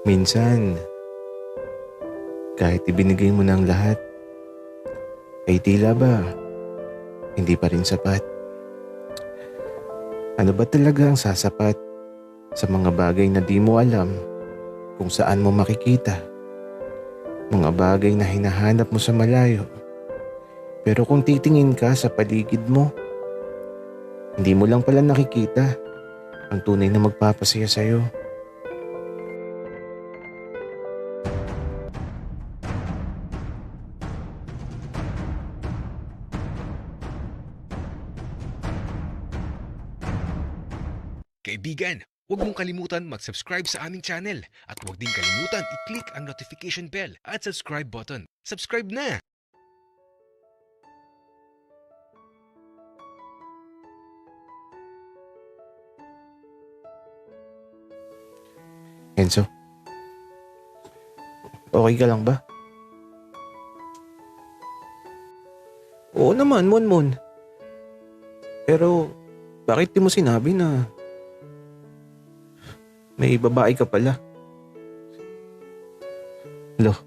Minsan, kahit ibinigay mo ng lahat, ay tila ba hindi pa rin sapat? Ano ba talaga ang sasapat sa mga bagay na di mo alam kung saan mo makikita? Mga bagay na hinahanap mo sa malayo. Pero kung titingin ka sa paligid mo, hindi mo lang pala nakikita ang tunay na magpapasaya sa'yo. Kaibigan, huwag mong kalimutan mag-subscribe sa aming channel at huwag din kalimutan i-click ang notification bell at subscribe button. Subscribe na! Enzo, okay ka lang ba? Oo naman, Monmon. Pero bakit di mo sinabi na may babae ka pala? Lo,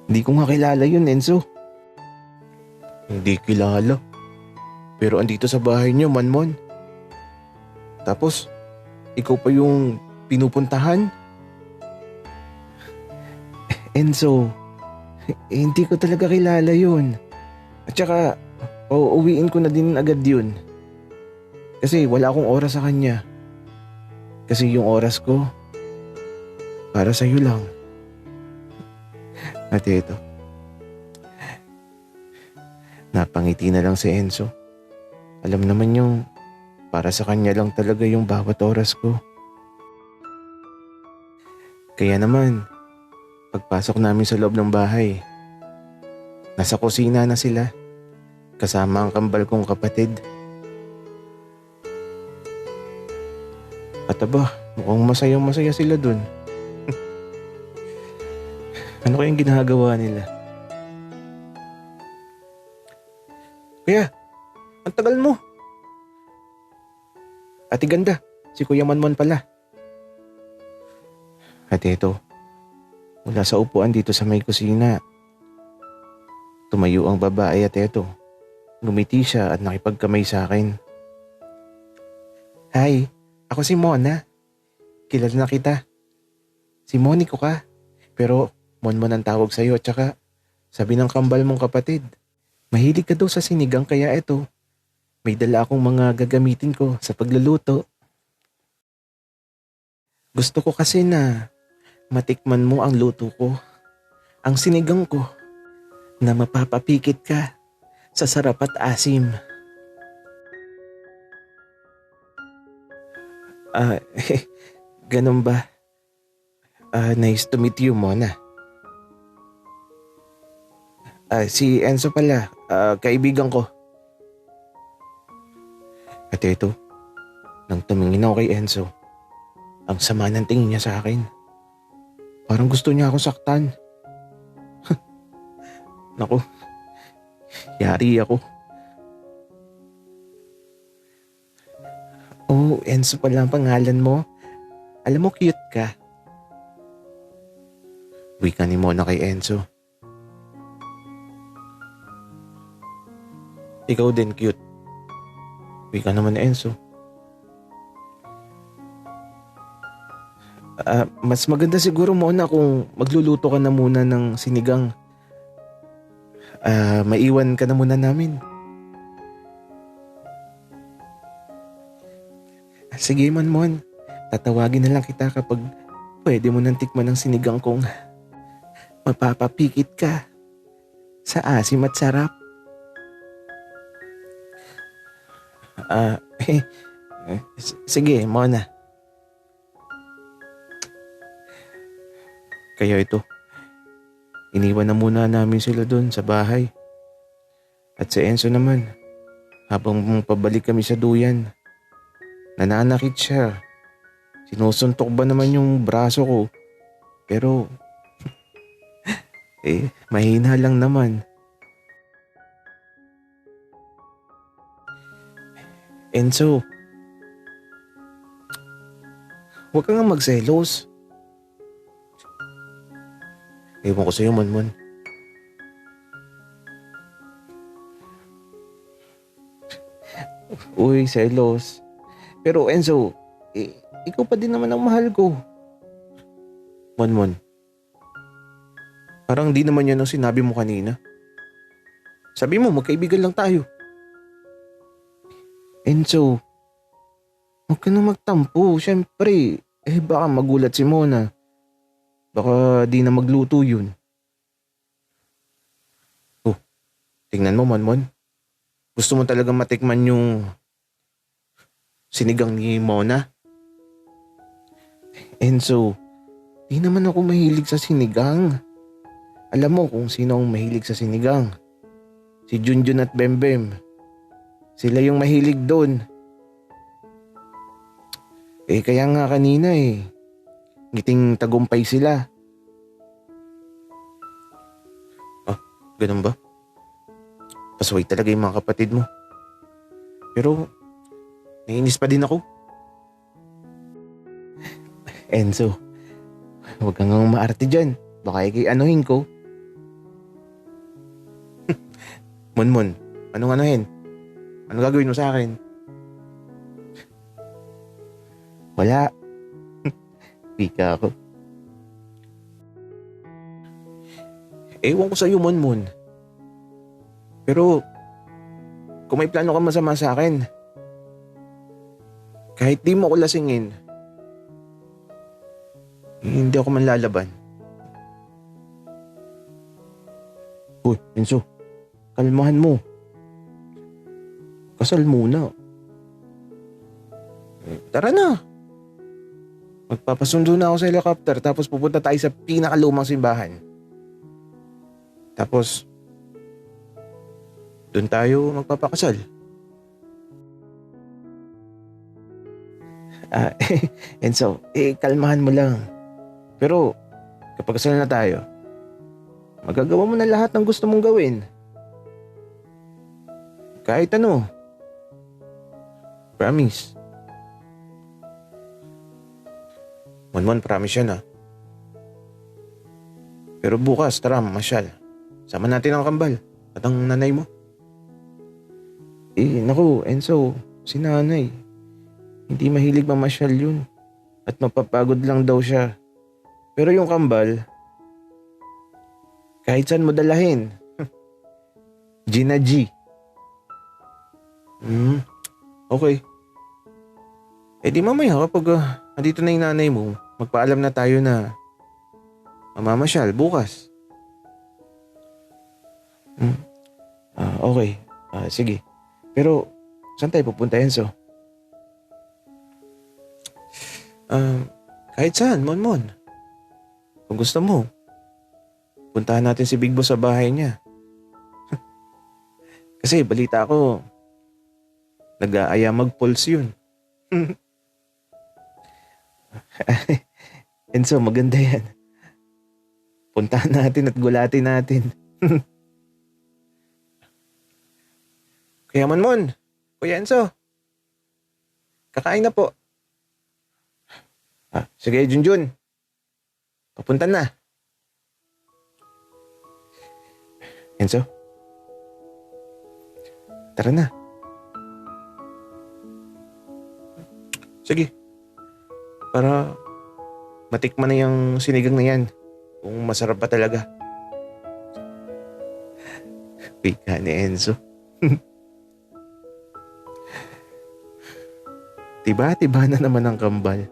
hindi ko nga kilala yun, Enzo. Hindi kilala. Pero andito sa bahay niyo, Manmon. Tapos, ikaw pa yung pinupuntahan? Enzo, hindi ko talaga kilala yun. At saka, uuwiin ko na din agad yun. Kasi wala akong oras sa kanya. Kasi yung oras ko, para sa'yo lang. At ito, napangiti na lang si Enzo. Alam naman yung para sa kanya lang talaga yung bawat oras ko. Kaya naman, pagpasok namin sa loob ng bahay, nasa kusina na sila, kasama ang kambal kong kapatid. At aba, mukhang masayang-masaya sila dun. Ano kayang ginagawa nila? Kaya, ang tagal mo. Ate ganda, si Kuya Manmon pala. At ito, mula sa upuan dito sa may kusina, tumayo ang babae at eto, ngumiti siya at nakipagkamay sa akin. Hi, ako si Mona. Kilala na kita. Si Monico ka. Pero Monmon ang tawag sa'yo at saka sabi ng kambal mong kapatid, mahilig ka daw sa sinigang kaya eto, may dala akong mga gagamitin ko sa pagluluto. Gusto ko kasi na matikman mo ang luto ko, ang sinigang ko, na mapapapikit ka sa sarap at asim. Ah, ganun ba? Nice to meet you, Mona. Si Enzo pala, kaibigan ko. At ito, nang tumingin ako kay Enzo, ang sama ng tingin niya sa akin. Parang gusto niya ako saktan. Naku, yari ako. Oh, Enzo pala ang pangalan mo. Alam mo, cute ka. Wika ni Mona kay Enzo. Ikaw din cute. Wika naman ni Enzo. Mas maganda siguro Mona kung magluluto ka na muna ng sinigang. Maiwan ka na muna namin. Sige Mon. Tatawagin na lang kita kapag pwede mo nang tikman ng sinigang kong mapapapikit ka sa asim at sarap. Ah, sige Mona. Kaya ito, iniwan na muna namin sila doon sa bahay. At si Enzo naman, habang pabalik kami sa duyan, nananakit siya. Sinusuntok ba naman yung braso ko? Pero, mahina lang naman. Enzo, Huwag ka nga magselos. Ewan ko sa'yo, Monmon. Uy, selos. Pero Enzo, ikaw pa din naman ang mahal ko. Monmon, parang di naman yan ang sinabi mo kanina. Sabi mo, magkaibigan lang tayo. Enzo, huwag ka na magtampo. Siyempre, baka magulat si Mona. Baka di na magluto yun. Oh, tingnan mo, Monmon. Gusto mo talagang matikman yung sinigang ni Mona? Enzo, di naman ako mahilig sa sinigang. Alam mo kung sino ang mahilig sa sinigang. Si Junjun at Bembem. Sila yung mahilig doon. Kaya nga kanina ngiting tagumpay sila. Ah, ganun ba? Pasaway talaga yung mga kapatid mo. Pero, nainis pa din ako. Enzo, huwag kang maarte dyan. Baka anuhin ko. Monmon, anong anuhin? Ano gagawin mo sa akin? Wala. Pika ako. Ewan ko sa'yo, Monmon. Pero, kung may plano ka masama sa akin, kahit di mo ako lasingin, hindi ako manlalaban. Uy, Enzo, kalmahan mo. Kasal muna. Tara na. Magpapasundo na ako sa helicopter tapos pupunta tayo sa pinakalumang simbahan. Tapos, doon tayo magpapakasal. Enzo, kalmahan mo lang. Pero, kapag kasal na tayo, magagawa mo na lahat ng gusto mong gawin. Kahit ano. Promise. Monmon, promise yan Pero bukas, tara, masyal. Sama natin ang kambal at ang nanay mo. Naku, Enzo, si nanay. Hindi mahilig mamasyal yun. At mapapagod lang daw siya. Pero yung kambal, kahit saan mo dalahin. Gina G. Okay. Di mamaya kapag andito na yung nanay mo, magpaalam na tayo na mamamasyal bukas. Okay. Sige. Pero, saan tayo pupunta, Enzo? Kahit saan, Monmon. Kung gusto mo, puntahan natin si Big Boss sa bahay niya. Kasi balita ko, nag-aaya mag-pulse yun. Enzo, maganda yan. Puntahan natin at gulatin natin. Kaya Monmon, Kuya Enzo, kakain na po. Sige, Junjun. Papunta na. Enzo, tara na. Sige. Para matikman na yung sinigang na yan. Kung masarap pa talaga. Pika ni Enzo. Tiba-tiba na naman ang kambal.